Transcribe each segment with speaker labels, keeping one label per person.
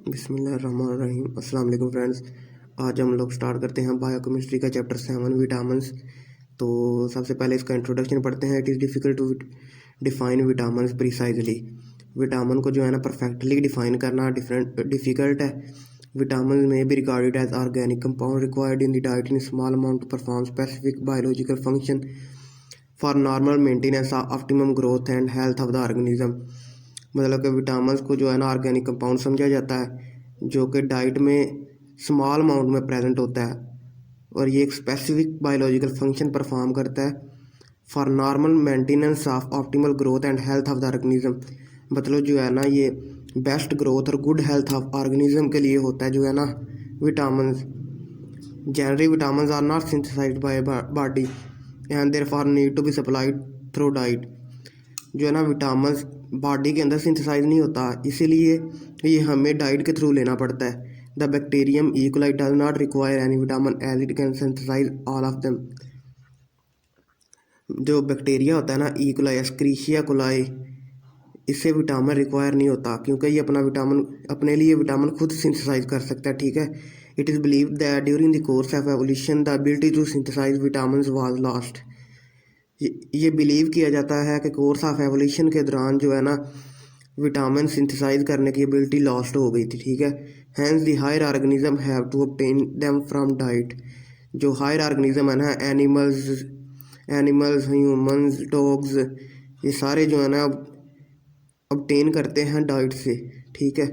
Speaker 1: बिस्मिल्लाहिर्रहमानिर्रहीम। अस्सलाम वालेकुम फ्रेंड्स। आज हम लोग स्टार्ट करते हैं बायोकेमिस्ट्री का चैप्टर 7 विटामिन्स। तो सबसे पहले इसका इंट्रोडक्शन पढ़ते हैं। It is difficult to define vitamins precisely. Vitamin को जो है ना परफेक्टली डिफ़ाइन करना डिफ़िकल्ट है। Vitamin may be regarded as organic compound required in the diet in small amount to perform specific biological function for normal maintenance optimum growth and health of the organism. मतलब कि vitamins को जो है ना organic compound समझा जाता है जो कि डाइट में स्मॉल अमाउंट में प्रेजेंट होता है और ये एक स्पेसिफिक बायोलॉजिकल फंक्शन परफॉर्म करता है for normal maintenance of optimal growth and health of the organism. मतलब जो है ना ये बेस्ट ग्रोथ और गुड हेल्थ ऑफ ऑर्गेनिज्म के लिए होता है जो है ना vitamin. Generally vitamin are not synthesized by body and therefore need to be supplied through diet. जो है ना विटामिन बॉडी के अंदर सिंथेसाइज नहीं होता, इसीलिए ये हमें डाइट के थ्रू लेना पड़ता है। The bacterium E coli does not require any vitamin as it can synthesize all of them. जो बैक्टीरिया होता है ना इकोलाई एस्क्रीशिया कोलाई, इससे विटामिन रिक्वायर नहीं होता क्योंकि ये अपने लिए विटामिन खुद सिंथेसाइज कर सकता है। ठीक है। It is believe that during the course of evolution the ability to synthesize vitamin was lost. ये बिलीव किया जाता है कि कोर्स ऑफ एवोल्यूशन के दौरान जो है ना विटामिन सिंथेसाइज करने की एबिलिटी लॉस्ट हो गई थी। ठीक है। Hence the higher organism have to obtain them from diet. जो हायर ऑर्गेनिज्म है ना एनिमल्स ह्यूमंस डॉग्स, ये सारे जो है ना ऑब्टेन करते हैं डाइट से। ठीक है।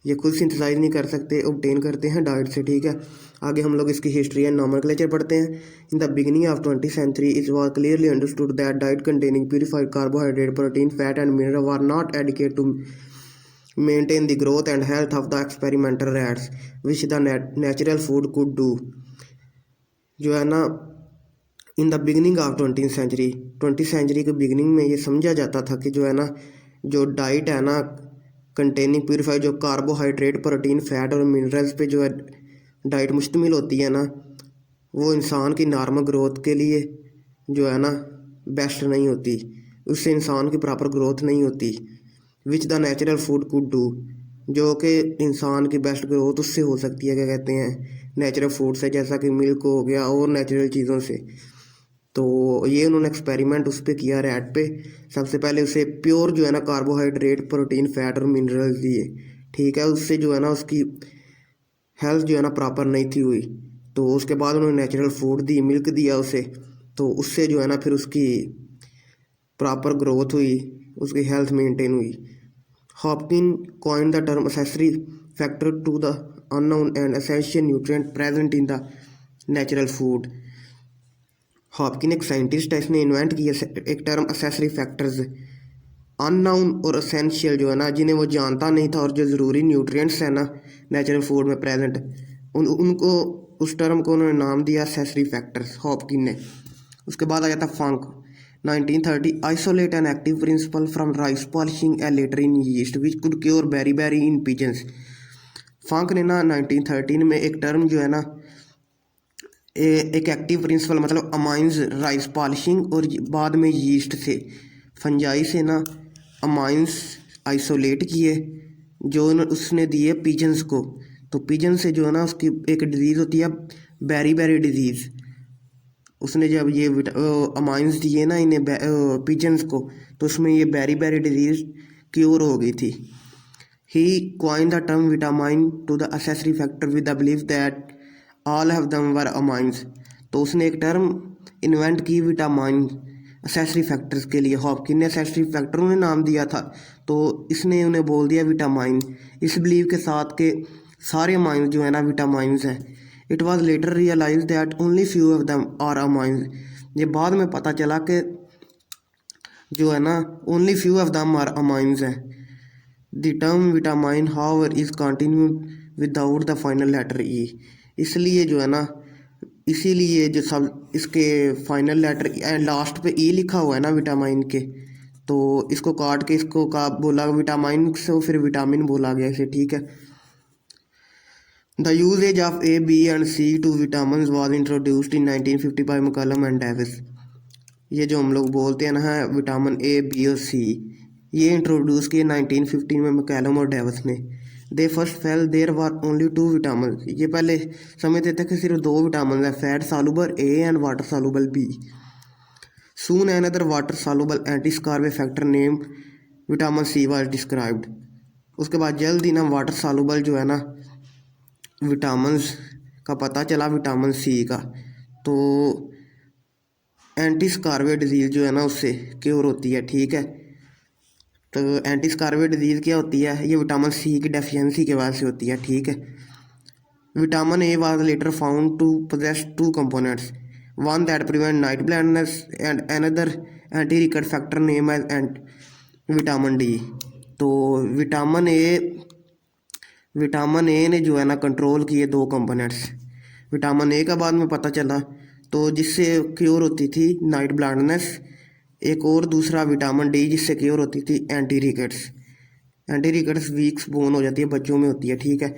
Speaker 1: ये खुद सिंथेसाइज नहीं कर सकते, ऑब्टेन करते हैं डाइट से। ठीक है। आगे हम लोग इसकी हिस्ट्री एंड नॉमेनक्लेचर पढ़ते हैं। In the beginning of 20th century it was clearly understood that diet containing purified carbohydrate protein fat and mineral were not adequate to maintain the growth and health of the experimental rats which the natural food could do. जो है ना in the beginning of 20th century, 20th century के beginning में ये समझा जाता था कि जो है ना जो डाइट है ना कंटेनिंग प्यूरिफाइड, जो कार्बोहाइड्रेट प्रोटीन फैट और मिनरल्स पे जो है डाइट मुश्तमिल होती है ना, वो इंसान की नॉर्मल ग्रोथ के लिए जो है ना बेस्ट नहीं होती, उससे इंसान की प्रॉपर ग्रोथ नहीं होती। विच the natural food could do, जो कि इंसान की बेस्ट ग्रोथ उससे हो सकती है, क्या कहते हैं, नेचुरल फूड से, जैसा कि मिल्क हो गया और नेचुरल चीज़ों से। तो ये उन्होंने एक्सपेरिमेंट उस पर किया रैट पे। सबसे पहले उसे प्योर जो है ना कार्बोहाइड्रेट प्रोटीन फैट और मिनरल्स दिए। ठीक है। उससे जो है ना उसकी हेल्थ जो है ना प्रॉपर नहीं थी हुई। तो उसके बाद उन्होंने नेचुरल फूड दी, मिल्क दिया उसे, तो उससे जो है ना फिर उसकी प्रॉपर ग्रोथ हुई, उसकी हेल्थ मेंटेन हुई। Hopkin coined the term accessory factor to the unknown and essential nutrient present in the natural food. Hopkin एक साइंटिस्ट है, इसने इन्वेंट किया एक टर्म एसेसरी फैक्टर्स, अननाउन और एसेंशियल, जो है ना जिन्हें वो जानता नहीं था, और जो ज़रूरी न्यूट्रिएंट्स है ना नेचुरल फूड में प्रेजेंट, उनको उस टर्म को उन्होंने नाम दिया एसेसरी फैक्टर्स, हॉपकिन ने। उसके बाद आ जाता Funk 1930 isolate an active principle from rice polishing a later in yeast which could cure berry in pigeons. Funk ने ना 1913 में एक टर्म जो है ना एक एक्टिव प्रिंसिपल मतलब अमाइंस राइस पॉलिशिंग और बाद में यीस्ट से, फंजाई से ना अमाइंस आइसोलेट किए जो उसने दिए पिजन्स को। तो पिजन से जो है ना उसकी एक डिजीज़ होती है बेरी डिजीज़। उसने जब ये अमाइंस दिए ना इन्हें पिजन्स को, तो उसमें ये बेरी डिजीज़ क्योर हो गई थी। He coined the term vitamin to the accessory factor with the belief that all of them were amines. तो उसने एक टर्म इन्वेंट की विटामिन एसेसरी फैक्टर्स के लिए। हॉपकिन ने एसेसरी फैक्टर उन्हें नाम दिया था, तो इसने उन्हें बोल दिया विटामिन, इस बिलीव के साथ के सारे अमाइंस जो है ना विटामिन्स हैं। It was later realize that only few of them are amines. ये बाद में पता चला कि जो है ना only few of them are amines हैं। The term vitamin however is continued without the final letter E. इसलिए जो है ना इसीलिए जो सब इसके फाइनल लेटर लास्ट पे ई लिखा हुआ है ना विटामिन के, तो इसको काट के इसको का बोला विटामिन से, फिर विटामिन बोला गया इसे। ठीक है। The uses of A B and C to vitamin was introduced in 1950 by McCollum and Davis. ये जो हम लोग बोलते हैं ना विटामिन ए बी और सी, ये इंट्रोड्यूस किए 1950 में मैकलम और डेविस ने। They first felt there were only 2 vitamin. ये पहले समझते थे कि सिर्फ 2 विटामिन है, fat soluble A and water soluble B. Soon another water soluble anti scurvy factor named vitamin C was described. उसके बाद जल्द ही ना वाटर सालुबल जो है ना विटामिन का पता चला, विटामिन सी का। तो एंटी स्कारवे डिजीज़ जो है ना उससे क्योर होती है, ठीक है। तो एंटी स्कारवे डिजीज़ क्या होती है, ये विटामिन सी की डेफिशिएंसी के वजह से होती है, ठीक है। Vitamin A was later found to possess 2 components, one that prevent night blindness and another anti rickets factor named as and vitamin D. तो विटामिन ए ने जो है ना कंट्रोल किए 2 कंपोनेंट्स। विटामिन ए का बाद में पता चला तो जिससे क्योर होती थी नाइट ब्लाइंडनेस, एक और दूसरा विटामिन डी जिससे क्योर होती थी एंटी रिकेट्स वीक्स बोन हो जाती है, बच्चों में होती है, ठीक है।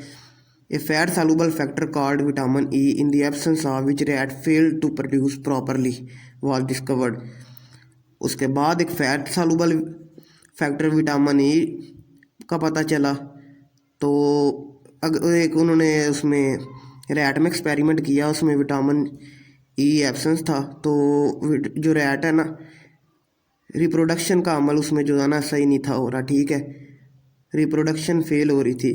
Speaker 1: A fat soluble factor called vitamin E in the absence of which rat failed to produce properly was discovered. उसके बाद एक fat soluble factor vitamin E का पता चला। तो एक उन्होंने उसमें रैट में एक्सपेरिमेंट किया, उसमें विटामिन ई एब्सेंस था। तो जो रैट है ना रिप्रोडक्शन का अमल उसमें जो है ना सही नहीं था हो रहा, ठीक है, रिप्रोडक्शन फेल हो रही थी।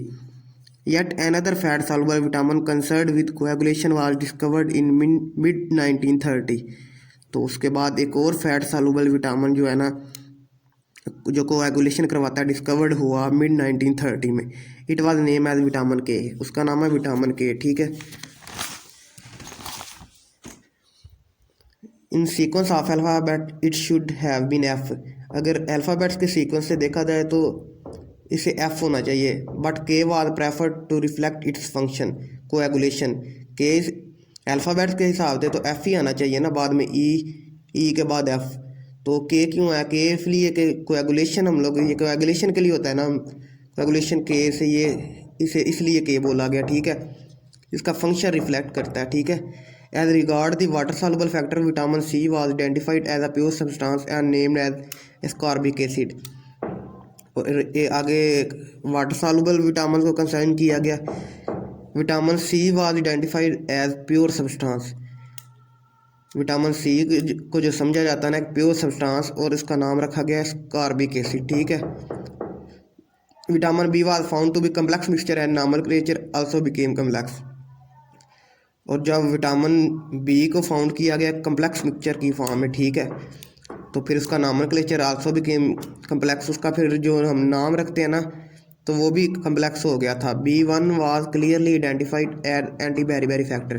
Speaker 1: Yet another fat soluble vitamin concerned with coagulation was discovered in mid 1930। तो उसके बाद एक और फैट सॉल्युबल विटामिन जो है ना जो कोएगुलेशन करवाता है डिस्कवर्ड हुआ मिड 1930 में। It was named as vitamin K, उसका नाम है विटामिन के, ठीक है। In sequence of alphabet it should have been F. अगर अल्फ़ाबेट्स के सीक्वेंस से देखा जाए तो इसे एफ होना चाहिए, but K was preferred to reflect its function coagulation. K alphabets के हिसाब से तो एफ ही आना चाहिए ना, बाद में ई के बाद एफ। तो के क्यों है, के इसलिए कि कोएगुलेशन हम लोग ये कोएगुलेशन के लिए होता है ना, कोएगुलेशन के से ये इसे इसलिए के बोला गया, ठीक है। इसका फंक्शन रिफ्लेक्ट करता है, ठीक है। As regard the water soluble factor vitamin C was identified as a pure substance and named as ascorbic acid. आगे वाटर सॉल्युबल विटामिन को कंसर्न किया गया। Vitamin C was identified as pure substance. Vitamin C को जो समझा जाता है ना प्योर सब्सटेंस, और इसका नाम रखा गया एस्कॉर्बिक एसिड, ठीक है। Vitamin B was found to be complex mixture and nomenclature also became complex. और जब विटामिन बी को फाउंड किया गया कम्प्लेक्स मिक्सचर की फॉर्म में, ठीक है, तो फिर उसका नॉमेनक्लेचर आल्सो बिकेम कम्प्लेक्स। उसका फिर जो हम नाम रखते हैं ना तो वो भी कम्प्लेक्स हो गया था। B1 was clearly identified as anti beriberi factor.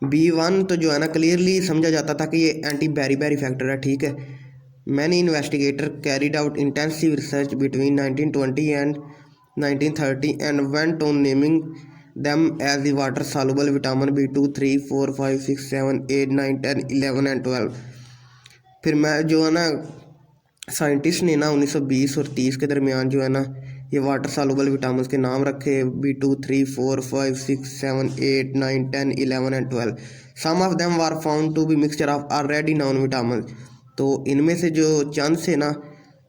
Speaker 1: B1 तो जो है ना क्लियरली समझा जाता था कि ये एंटी बेरीबेरी फैक्टर है, ठीक है। Many investigator carried out intensive research between 1920 and 1930 and went on naming them as the water soluble vitamin B2, 3, 4, 5, 6, 7, 8, 9, 10, 11 and 12। फिर मैं जो है ना साइंटिस्ट ने ना 1920 और 30 के दरमियान जो है ना ये वाटर सॉल्युबल विटामिन के नाम रखे B2, 3, 4, 5, 6, 7, 8, 9, 10, 11 and 12। Some of them were found to be mixture of already known vitamin. तो इनमें से जो चंद से ना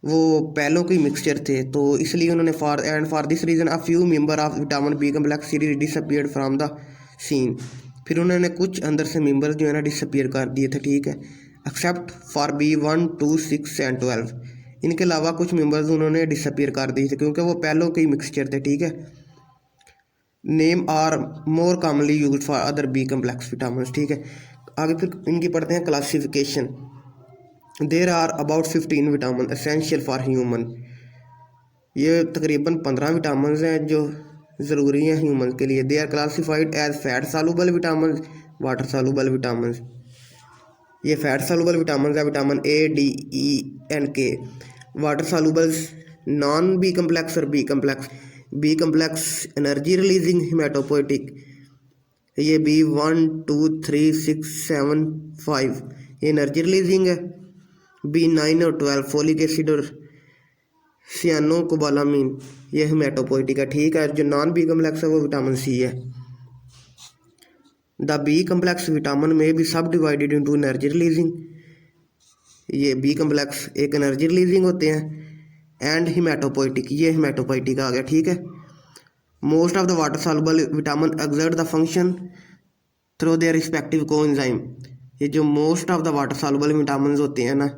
Speaker 1: वो पहलों के मिक्सचर थे, तो इसलिए उन्होंने for this reason a few member of vitamin B complex series disappeared from the scene. फिर उन्होंने कुछ अंदर से मेंबर्स जो है ना डिसअपीयर कर दिए थे, ठीक है, एक्सेप्ट फॉर B1, 2, 6 एंड 12। इनके अलावा कुछ मेंबर्स उन्होंने डिसअपीयर कर दिए थे क्योंकि वो पहलों के ही मिक्सचर थे, ठीक है। Name are more commonly used for other B complex vitamin, ठीक है। आगे फिर इनकी पढ़ते हैं classification. There are about 15 vitamin essential for human. ये तकरीबन 15 विटामिन हैं जो ज़रूरी हैं ह्यूमन के लिए। They are classified as fat soluble vitamin, water soluble vitamin. ये फैट सॉल्युबल विटामिन है vitamin A, D, E and K. Water soluble non B complex और B complex. B complex energy releasing haematopoietic, ये B1, 2, 3, 6, 7, 5 ये energy releasing है। B9 और 12 folic acid और सियानोकोबालामीन ये haematopoietic है, ठीक है। जो नॉन बी कम्प्लेक्स है वो विटामिन सी है। द बी कम्प्लेक्स विटामिन में भी सब डिवाइडेड इंटू एनर्जी रिलीजिंग। ये बी कम्प्लेक्स एक एनर्जी रिलीजिंग होते हैं एंड हिमेटोपोइटिक, ये हिमेटोपोइटिक आ गया, ठीक है। Most of the water soluble vitamin exert the function through their respective coenzyme. ये जो most of the water soluble vitamin होते हैं ना,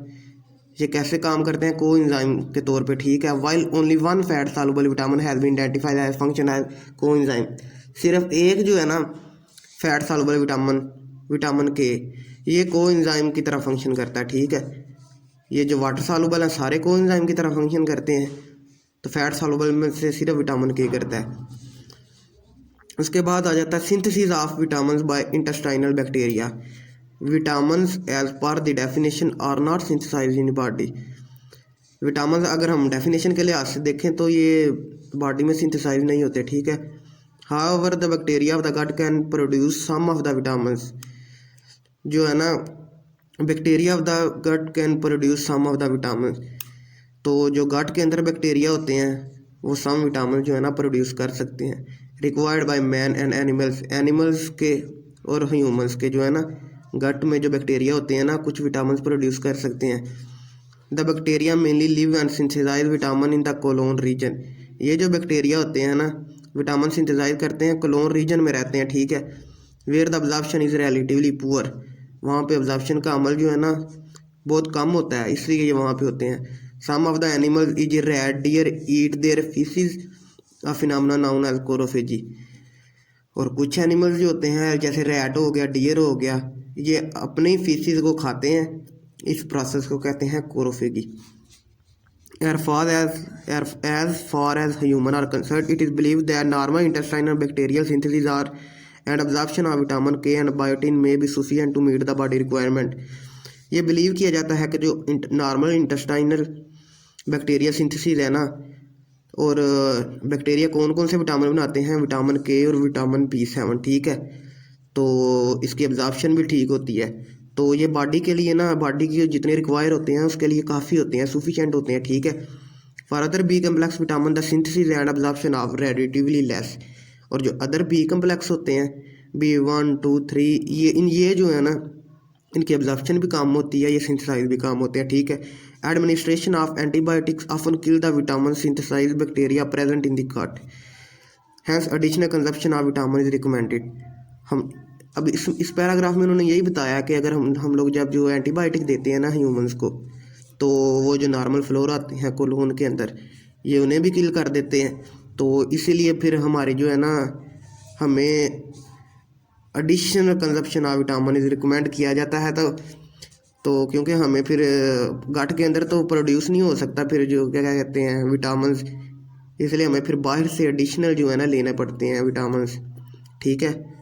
Speaker 1: ये कैसे काम करते हैं, कोएंजाइम के तौर पे, ठीक है। While only one fat soluble vitamin has been identified as function as coenzyme. सिर्फ एक जो है ना फैट सॉल्युबल विटामिन के, ये कोएंजाइम की तरह फंक्शन करता है, ठीक है। ये जो वाटर सॉल्युबल है सारे कोएंजाइम की तरह फंक्शन करते हैं, तो फैट सॉल्युबल में से सिर्फ विटामिन के करता है। उसके बाद आ जाता है synthesis of vitamin by intestinal bacteria. Vitamins as per the definition are not synthesized in body. Vitamin अगर हम डेफिनेशन के लिहाज से देखें तो ये बॉडी में सिंथेसाइज नहीं होते, ठीक है। However the bacteria of the gut can produce some of the vitamins. जो है ना bacteria of the gut can produce some of the vitamin. तो जो गट के अंदर बैक्टीरिया होते हैं वो सम विटामिन जो है ना प्रोड्यूस कर सकते हैं। Required by man and animals, animals के और ह्यूमंस के जो है ना गट में जो बैक्टीरिया होते हैं ना कुछ विटामिन प्रोड्यूस कर सकते हैं। The bacteria mainly live and synthesize vitamin in the colon region. ये जो बैक्टीरिया होते हैं ना विटामिन सिंथेसाइज करते हैं कोलोन रीजन में रहते हैं, ठीक है। Where the absorption is relatively poor, वहाँ पे अब्जॉर्प्शन का अमल जो है ना बहुत कम होता है, इसलिए ये वहाँ पे होते हैं। Some of the animals is rat dear eat their faeces, a phenomena known as coprophagy. और कुछ एनिमल्स जो होते हैं जैसे रैट हो गया, डियर हो गया, ये अपने ही फीसिस को खाते हैं, इस प्रोसेस को कहते हैं कोरोफेगी। As far as human are concerned, it is believed that normal intestinal bacterial synthesis are and absorption of vitamin K and biotin may be sufficient to meet the body requirement। ये believe किया जाता है कि जो normal intestinal bacteria synthesis है ना, और bacteria कौन कौन से विटामिन बनाते हैं, विटामिन के और विटामिन B7, ठीक है। तो इसकी एब्जॉर्प्शन भी ठीक होती है, तो ये बॉडी के लिए ना बॉडी के जितने रिक्वायर होते हैं उसके लिए काफ़ी होते हैं, सफिशिएंट होते हैं, ठीक है। For other B complex vitamin the synthesis and absorption of relatively less. और जो अदर बी कम्प्लेक्स होते हैं B1, 2, 3, ये जो है ना इनकी एब्जॉर्प्शन भी काम होती है, ये सिंथेसाइज भी काम होते हैं, ठीक है। Administration of antibiotics often kill the vitamin synthesize bacteria present in the gut, hence additional consumption of vitamin is recommended. हम अब इस पैराग्राफ में उन्होंने यही बताया कि अगर हम लोग जब जो एंटीबायोटिक देते हैं ना ह्यूमंस को, तो वो जो नॉर्मल फ्लोरा आते हैं कोलोन के अंदर, ये उन्हें भी किल कर देते हैं। तो इसीलिए फिर हमारे जो है ना हमें additional consumption of vitamin is recommend किया जाता है। तो क्योंकि हमें फिर गट के अंदर तो प्रोड्यूस नहीं हो सकता फिर जो क्या कहते हैं विटामिन, इसलिए हमें फिर बाहर से एडिशनल जो है ना लेने पड़ते हैं विटामिन, ठीक है।